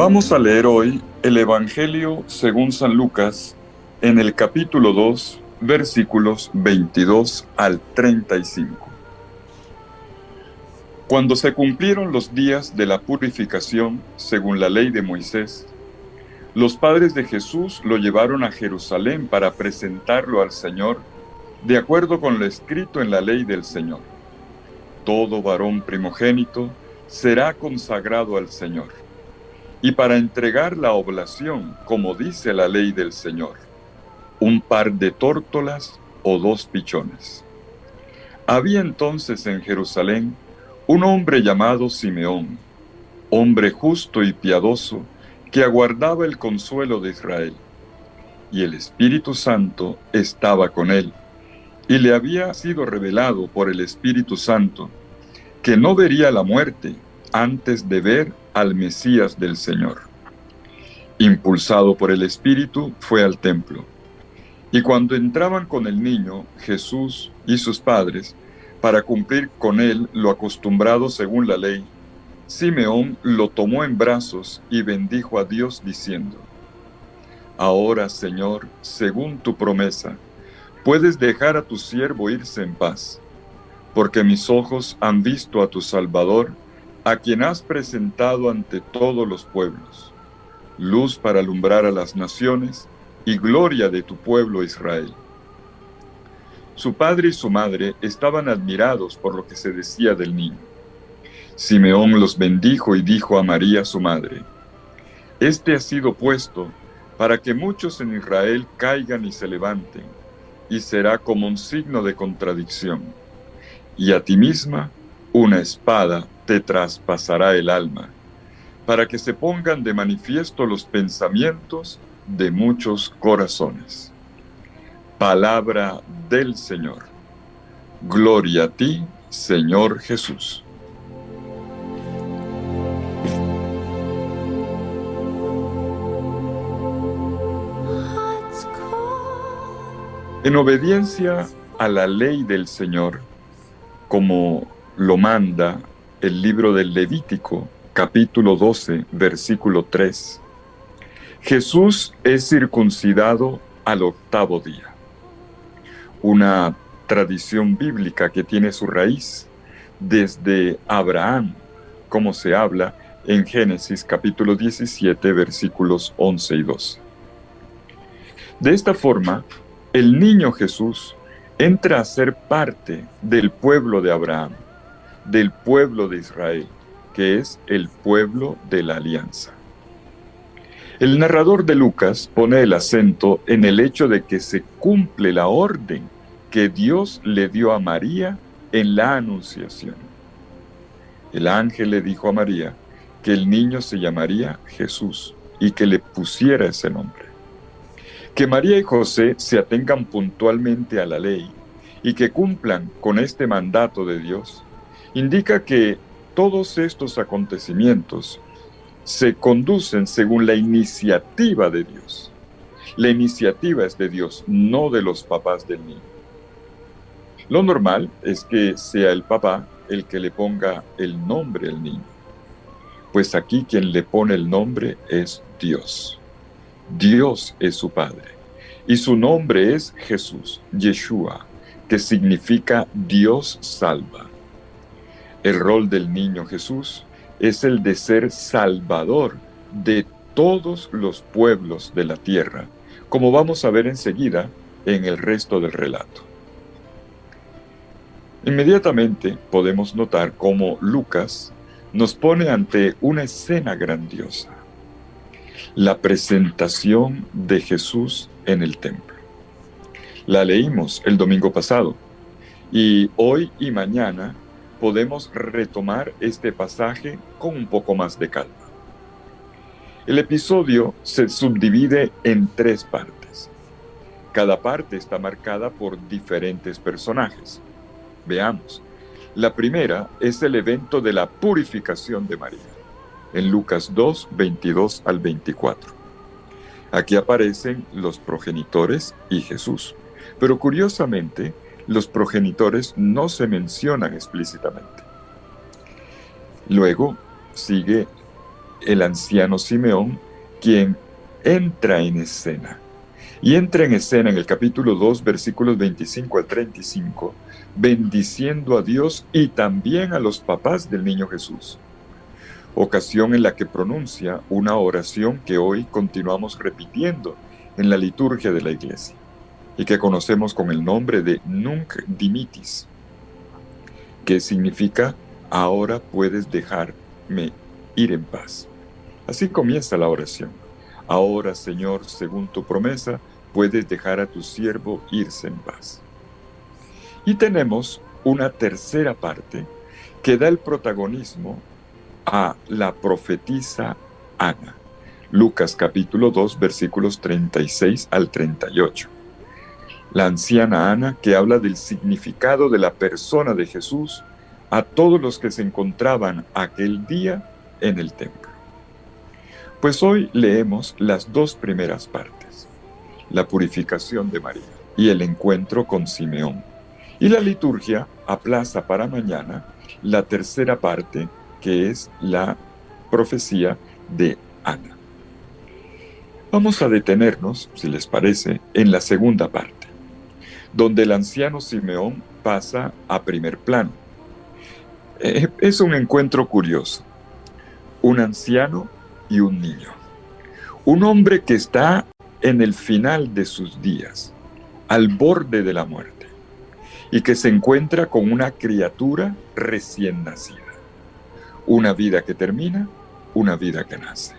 Vamos a leer hoy el Evangelio según San Lucas en el capítulo 2, versículos 22 al 35. Cuando se cumplieron los días de la purificación según la ley de Moisés, los padres de Jesús lo llevaron a Jerusalén para presentarlo al Señor, de acuerdo con lo escrito en la ley del Señor. Todo varón primogénito será consagrado al Señor, y para entregar la oblación, como dice la ley del Señor, un par de tórtolas o 2 pichones. Había entonces en Jerusalén un hombre llamado Simeón, hombre justo y piadoso, que aguardaba el consuelo de Israel. Y el Espíritu Santo estaba con él, y le había sido revelado por el Espíritu Santo que no vería la muerte antes de ver al Mesías del Señor. Impulsado por el Espíritu, fue al templo. Y cuando entraban con el niño, Jesús y sus padres, para cumplir con él lo acostumbrado según la ley, Simeón lo tomó en brazos y bendijo a Dios diciendo: Ahora, Señor, según tu promesa, puedes dejar a tu siervo irse en paz, porque mis ojos han visto a tu Salvador, a quien has presentado ante todos los pueblos, luz para alumbrar a las naciones y gloria de tu pueblo Israel. Su padre y su madre estaban admirados por lo que se decía del niño. Simeón los bendijo y dijo a María su madre: Este ha sido puesto para que muchos en Israel caigan y se levanten, y será como un signo de contradicción. Y a ti misma una espada te traspasará el alma, para que se pongan de manifiesto los pensamientos de muchos corazones. Palabra del Señor. Gloria a ti, Señor Jesús. En obediencia a la ley del Señor, como lo manda el libro del Levítico, capítulo 12, versículo 3, Jesús es circuncidado al 8º día. Una tradición bíblica que tiene su raíz desde Abraham, como se habla en Génesis capítulo 17, versículos 11 y 12. De esta forma, el niño Jesús entra a ser parte del pueblo de Abraham, del pueblo de Israel, que es el pueblo de la alianza. El narrador de Lucas pone el acento en el hecho de que se cumple la orden que Dios le dio a María en la Anunciación. El ángel le dijo a María que el niño se llamaría Jesús y que le pusiera ese nombre. Que María y José se atengan puntualmente a la ley y que cumplan con este mandato de Dios, indica que todos estos acontecimientos se conducen según la iniciativa de Dios. La iniciativa es de Dios, no de los papás del niño. Lo normal es que sea el papá el que le ponga el nombre al niño, pues aquí quien le pone el nombre es Dios. Dios es su padre, y su nombre es Jesús, Yeshua, que significa Dios salva. El rol del niño Jesús es el de ser salvador de todos los pueblos de la tierra, como vamos a ver enseguida en el resto del relato. Inmediatamente podemos notar cómo Lucas nos pone ante una escena grandiosa: la presentación de Jesús en el templo. La leímos el domingo pasado, y hoy y mañana podemos retomar este pasaje con un poco más de calma. El episodio se subdivide en 3 partes. Cada parte está marcada por diferentes personajes. Veamos. La primera es el evento de la purificación de María, en Lucas 2, 22 al 24. Aquí aparecen los progenitores y Jesús, pero curiosamente, los progenitores no se mencionan explícitamente. Luego sigue el anciano Simeón, quien entra en escena. Y entra en escena en el capítulo 2, versículos 25 al 35, bendiciendo a Dios y también a los papás del niño Jesús. Ocasión en la que pronuncia una oración que hoy continuamos repitiendo en la liturgia de la Iglesia y que conocemos con el nombre de Nunc Dimittis, que significa ahora puedes dejarme ir en paz. Así comienza la oración. Ahora, Señor, según tu promesa, puedes dejar a tu siervo irse en paz. Y tenemos una tercera parte que da el protagonismo a la profetisa Ana. Lucas capítulo 2, versículos 36 al 38. La anciana Ana, que habla del significado de la persona de Jesús a todos los que se encontraban aquel día en el templo. Pues hoy leemos las dos primeras partes, la purificación de María y el encuentro con Simeón. Y la liturgia aplaza para mañana la tercera parte, que es la profecía de Ana. Vamos a detenernos, si les parece, en la segunda parte, donde el anciano Simeón pasa a primer plano. Es un encuentro curioso. Un anciano y un niño. Un hombre que está en el final de sus días, al borde de la muerte, y que se encuentra con una criatura recién nacida. Una vida que termina, una vida que nace.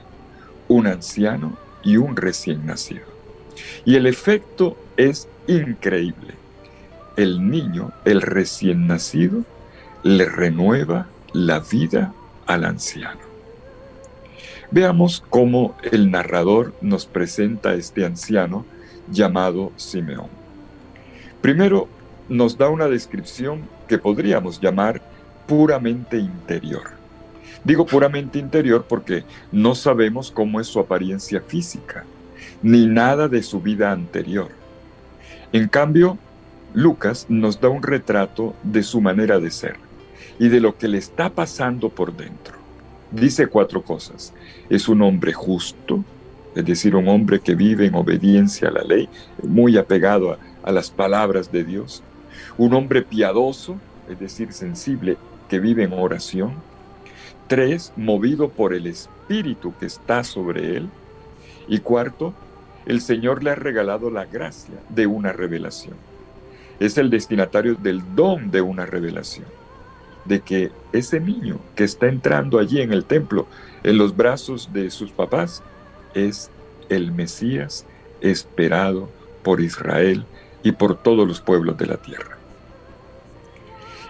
Un anciano y un recién nacido. Y el efecto es increíble. El niño, el recién nacido, le renueva la vida al anciano. Veamos cómo el narrador nos presenta a este anciano llamado Simeón. Primero, nos da una descripción que podríamos llamar puramente interior. Digo puramente interior porque no sabemos cómo es su apariencia física, ni nada de su vida anterior. En cambio, Lucas nos da un retrato de su manera de ser y de lo que le está pasando por dentro. Dice 4 cosas. Es un hombre justo, es decir, un hombre que vive en obediencia a la ley, muy apegado a las palabras de Dios. Un hombre piadoso, es decir, sensible, que vive en oración. 3, movido por el Espíritu que está sobre él. Y 4, el Señor le ha regalado la gracia de una revelación. Es el destinatario del don de una revelación, de que ese niño que está entrando allí en el templo, en los brazos de sus papás, es el Mesías esperado por Israel y por todos los pueblos de la tierra.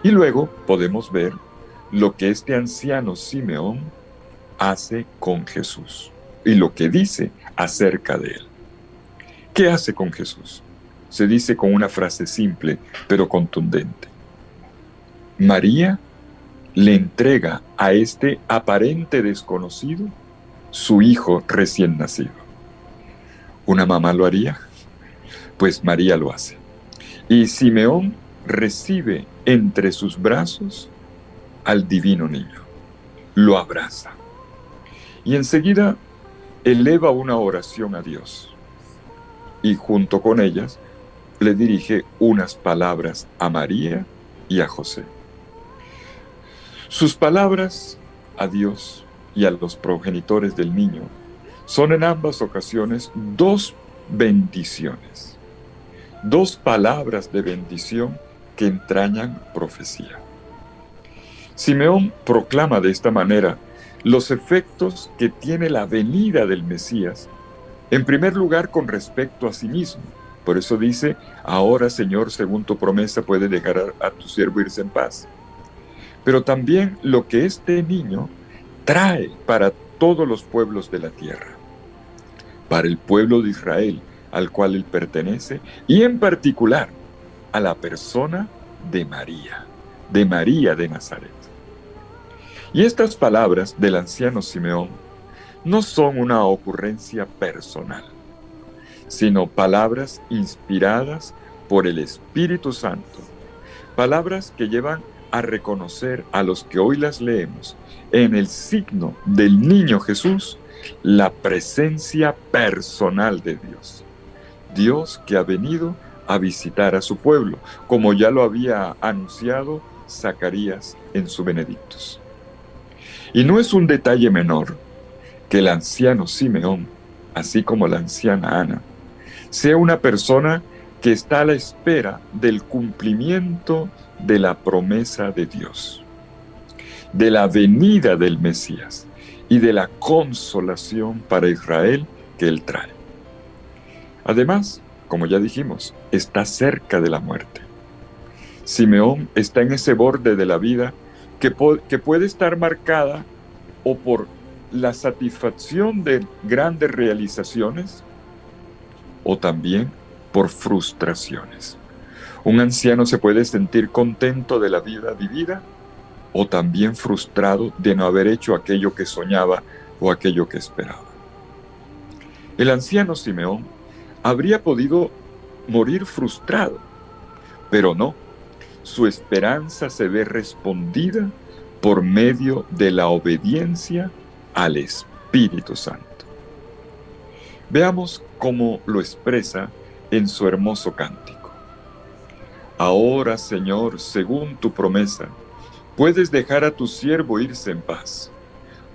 Y luego podemos ver lo que este anciano Simeón hace con Jesús y lo que dice acerca de él. ¿Qué hace con Jesús? Se dice con una frase simple pero contundente. María le entrega a este aparente desconocido su hijo recién nacido. ¿Una mamá lo haría? Pues María lo hace. Y Simeón recibe entre sus brazos al divino niño. Lo abraza. Y enseguida eleva una oración a Dios. Y junto con ellas le dirige unas palabras a María y a José. Sus palabras a Dios y a los progenitores del niño son en ambas ocasiones 2 bendiciones, 2 palabras de bendición que entrañan profecía. Simeón proclama de esta manera los efectos que tiene la venida del Mesías, en primer lugar con respecto a sí mismo. Por eso dice, ahora Señor, según tu promesa, puedes dejar a tu siervo irse en paz. Pero también lo que este niño trae para todos los pueblos de la tierra, para el pueblo de Israel al cual él pertenece, y en particular a la persona de María de Nazaret. Y estas palabras del anciano Simeón no son una ocurrencia personal, sino palabras inspiradas por el Espíritu Santo, palabras que llevan a reconocer a los que hoy las leemos en el signo del niño Jesús la presencia personal de Dios. Dios que ha venido a visitar a su pueblo, como ya lo había anunciado Zacarías en su Benedictus. Y no es un detalle menor que el anciano Simeón, así como la anciana Ana, sea una persona que está a la espera del cumplimiento de la promesa de Dios, de la venida del Mesías y de la consolación para Israel que Él trae. Además, como ya dijimos, está cerca de la muerte. Simeón está en ese borde de la vida que puede estar marcada o por la satisfacción de grandes realizaciones o también por frustraciones. Un anciano se puede sentir contento de la vida vivida o también frustrado de no haber hecho aquello que soñaba o aquello que esperaba. El anciano Simeón habría podido morir frustrado, pero no. Su esperanza se ve respondida por medio de la obediencia al Espíritu Santo. Veamos cómo lo expresa en su hermoso cántico. Ahora, Señor, según tu promesa, puedes dejar a tu siervo irse en paz,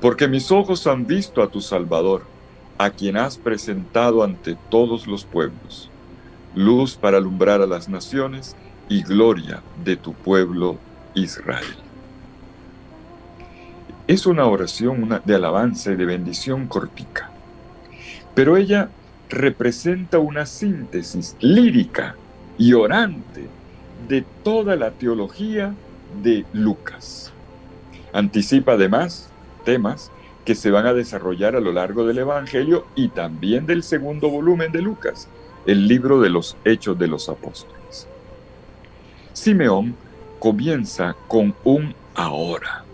porque mis ojos han visto a tu Salvador, a quien has presentado ante todos los pueblos, luz para alumbrar a las naciones y gloria de tu pueblo Israel. Es una oración de alabanza y de bendición cortica, pero ella representa una síntesis lírica y orante de toda la teología de Lucas. Anticipa además temas que se van a desarrollar a lo largo del Evangelio y también del segundo volumen de Lucas, el libro de los Hechos de los Apóstoles. Simeón comienza con un ahora.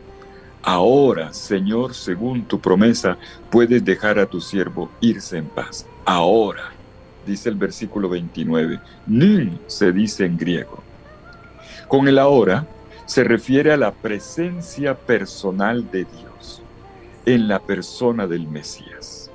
Ahora, Señor, según tu promesa, puedes dejar a tu siervo irse en paz. Ahora, dice el versículo 29. Nin se dice en griego. Con el ahora se refiere a la presencia personal de Dios en la persona del Mesías.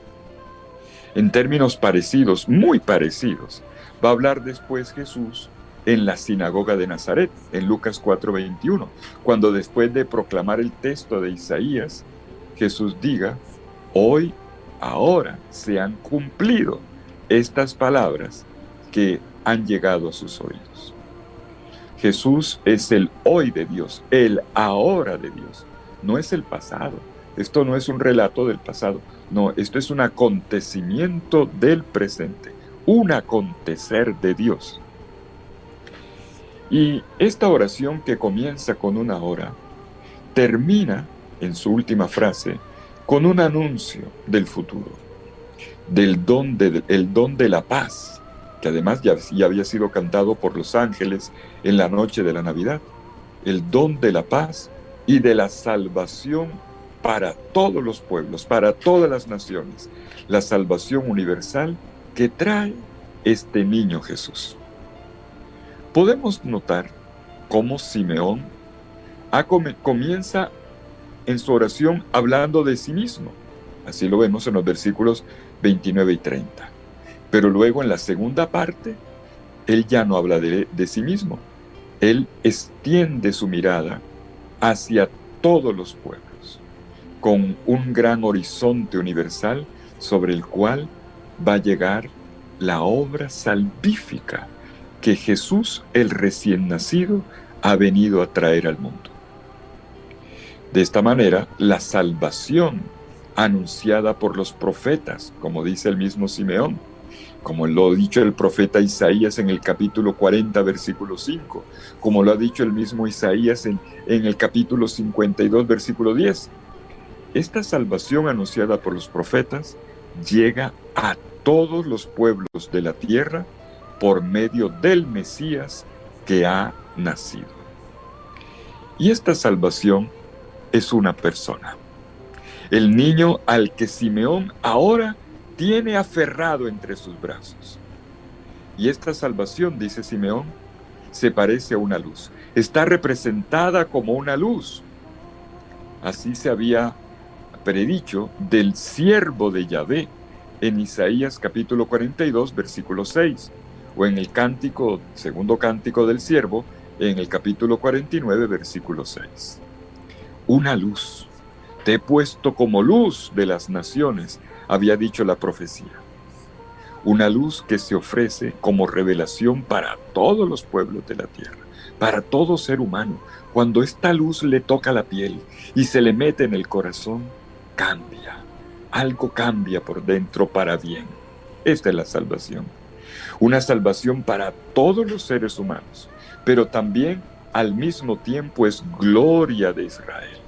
En términos parecidos, muy parecidos, va a hablar después Jesús en la sinagoga de Nazaret, en Lucas 4:21, cuando después de proclamar el texto de Isaías, Jesús diga, hoy, ahora se han cumplido estas palabras que han llegado a sus oídos. Jesús es el hoy de Dios, el ahora de Dios, no es el pasado. Esto no es un relato del pasado, no, esto es un acontecimiento del presente, un acontecer de Dios. Y esta oración que comienza con una hora, termina en su última frase con un anuncio del futuro, del don de la paz, que además ya había sido cantado por los ángeles en la noche de la Navidad, el don de la paz y de la salvación para todos los pueblos, para todas las naciones, la salvación universal que trae este niño Jesús. Podemos notar cómo Simeón comienza en su oración hablando de sí mismo. Así lo vemos en los versículos 29 y 30. Pero luego en la segunda parte, él ya no habla de sí mismo. Él extiende su mirada hacia todos los pueblos, con un gran horizonte universal sobre el cual va a llegar la obra salvífica que Jesús, el recién nacido, ha venido a traer al mundo. De esta manera, la salvación anunciada por los profetas, como dice el mismo Simeón, como lo ha dicho el profeta Isaías en el capítulo 40, versículo 5, como lo ha dicho el mismo Isaías en el capítulo 52, versículo 10. Esta salvación anunciada por los profetas llega a todos los pueblos de la tierra por medio del Mesías que ha nacido. Y esta salvación es una persona. El niño al que Simeón ahora tiene aferrado entre sus brazos. Y esta salvación, dice Simeón, se parece a una luz. Está representada como una luz. Así se había predicho del siervo de Yahvé en Isaías capítulo 42, versículo 6, o en el cántico, segundo cántico del siervo, en el capítulo 49, versículo 6. Una luz. Te he puesto como luz de las naciones, había dicho la profecía. Una luz que se ofrece como revelación para todos los pueblos de la tierra, para todo ser humano. Cuando esta luz le toca la piel y se le mete en el corazón, cambia. Algo cambia por dentro para bien. Esta es la salvación. Una salvación para todos los seres humanos, pero también al mismo tiempo es gloria de Israel.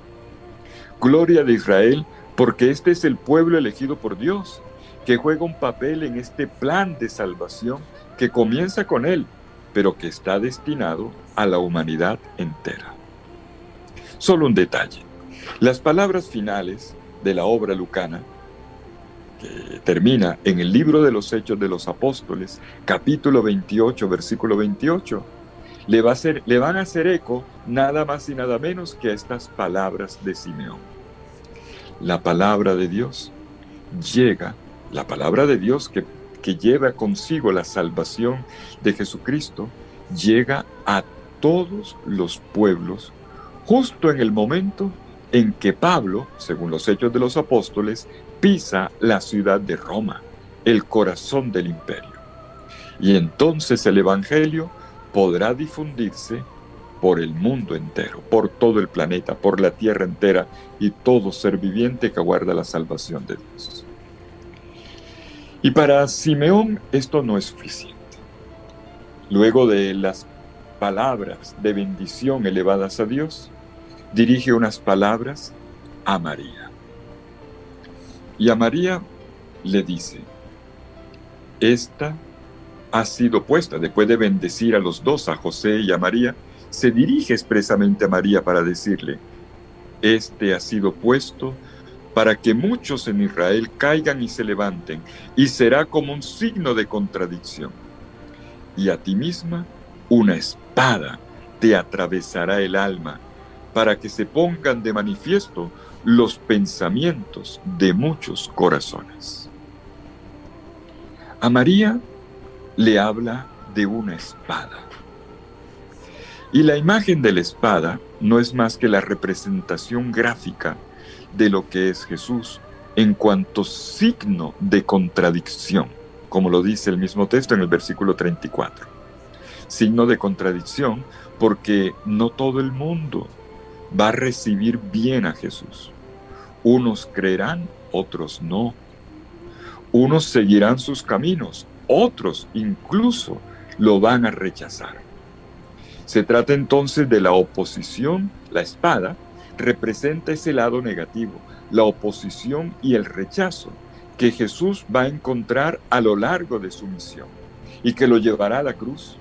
Gloria de Israel porque este es el pueblo elegido por Dios, que juega un papel en este plan de salvación que comienza con él, pero que está destinado a la humanidad entera. Solo un detalle. Las palabras finales de la obra lucana, que termina en el libro de los Hechos de los Apóstoles, capítulo 28, versículo 28, le van a hacer eco nada más y nada menos que a estas palabras de Simeón. La palabra de Dios llega, la palabra de Dios que lleva consigo la salvación de Jesucristo, llega a todos los pueblos, justo en el momento en que Pablo, según los Hechos de los Apóstoles, pisa la ciudad de Roma, el corazón del imperio. Y entonces el Evangelio podrá difundirse por el mundo entero, por todo el planeta, por la tierra entera y todo ser viviente que aguarda la salvación de Dios. Y para Simeón esto no es suficiente. Luego de las palabras de bendición elevadas a Dios, dirige unas palabras a María. Y a María le dice, esta ha sido puesta, después de bendecir a los dos, a José y a María, se dirige expresamente a María para decirle, este ha sido puesto para que muchos en Israel caigan y se levanten, y será como un signo de contradicción. Y a ti misma una espada te atravesará el alma, para que se pongan de manifiesto los pensamientos de muchos corazones. A María le habla de una espada. Y la imagen de la espada no es más que la representación gráfica de lo que es Jesús en cuanto signo de contradicción, como lo dice el mismo texto en el versículo 34. Signo de contradicción porque no todo el mundo va a recibir bien a Jesús. Unos creerán, otros no. Unos seguirán sus caminos, otros incluso lo van a rechazar. Se trata entonces de la oposición. La espada representa ese lado negativo, la oposición y el rechazo que Jesús va a encontrar a lo largo de su misión y que lo llevará a la cruz.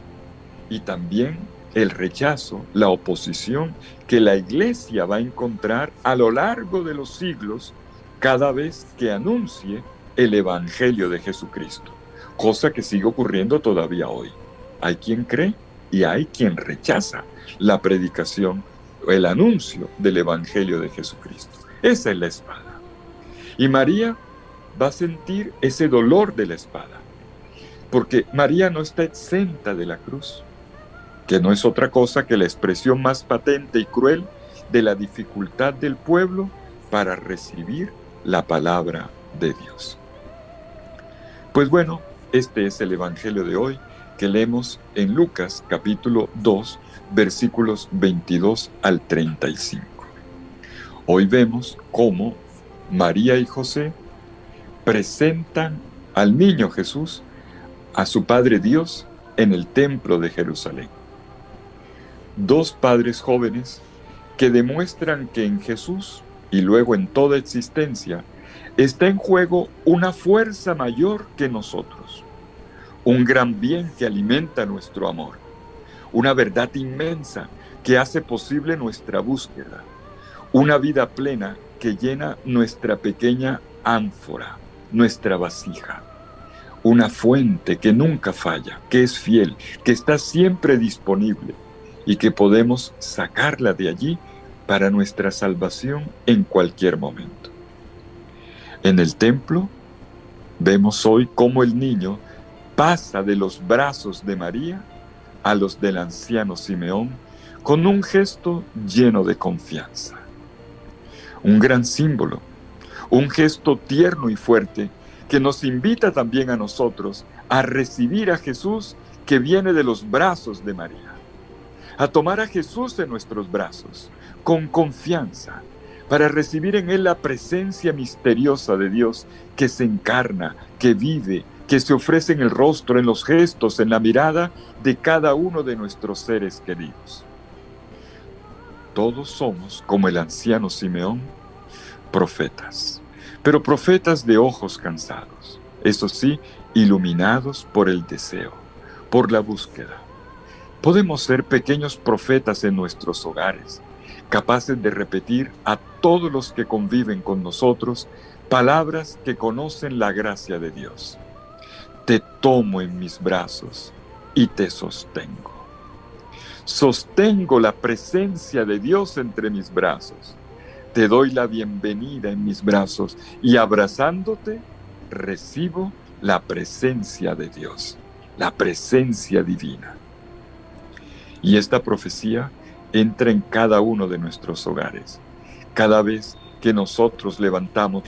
Y también el rechazo, la oposición que la Iglesia va a encontrar a lo largo de los siglos cada vez que anuncie el Evangelio de Jesucristo, cosa que sigue ocurriendo todavía hoy. Hay quien cree y hay quien rechaza la predicación o el anuncio del Evangelio de Jesucristo. Esa es la espada. Y María va a sentir ese dolor de la espada, porque María no está exenta de la cruz, que no es otra cosa que la expresión más patente y cruel de la dificultad del pueblo para recibir la palabra de Dios. Pues bueno, este es el Evangelio de hoy que leemos en Lucas capítulo 2, versículos 22 al 35. Hoy vemos cómo María y José presentan al niño Jesús a su Padre Dios en el templo de Jerusalén. Dos padres jóvenes que demuestran que en Jesús y luego en toda existencia está en juego una fuerza mayor que nosotros, un gran bien que alimenta nuestro amor, una verdad inmensa que hace posible nuestra búsqueda, una vida plena que llena nuestra pequeña ánfora, nuestra vasija, una fuente que nunca falla, que es fiel, que está siempre disponible y que podemos sacarla de allí para nuestra salvación en cualquier momento. En el templo vemos hoy cómo el niño pasa de los brazos de María a los del anciano Simeón con un gesto lleno de confianza. Un gran símbolo, un gesto tierno y fuerte que nos invita también a nosotros a recibir a Jesús que viene de los brazos de María, a tomar a Jesús en nuestros brazos con confianza para recibir en Él la presencia misteriosa de Dios que se encarna, que vive, que se ofrece en el rostro, en los gestos, en la mirada de cada uno de nuestros seres queridos. Todos somos, como el anciano Simeón, profetas, pero profetas de ojos cansados, eso sí, iluminados por el deseo, por la búsqueda. Podemos ser pequeños profetas en nuestros hogares, capaces de repetir a todos los que conviven con nosotros palabras que conocen la gracia de Dios. Te tomo en mis brazos y te sostengo. Sostengo la presencia de Dios entre mis brazos. Te doy la bienvenida en mis brazos y abrazándote recibo la presencia de Dios, la presencia divina. Y esta profecía entra en cada uno de nuestros hogares. Cada vez que nosotros levantamos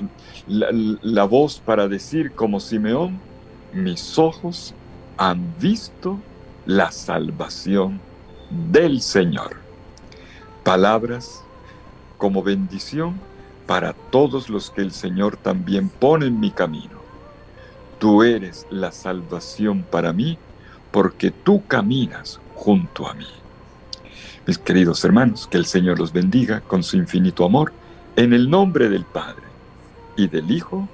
la voz para decir como Simeón, mis ojos han visto la salvación del Señor. Palabras como bendición para todos los que el Señor también pone en mi camino. Tú eres la salvación para mí, porque tú caminas junto a mí. Mis queridos hermanos, que el Señor los bendiga con su infinito amor, en el nombre del Padre, y del Hijo,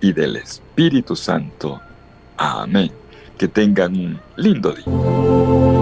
y del Espíritu Santo. Amén. Que tengan un lindo día.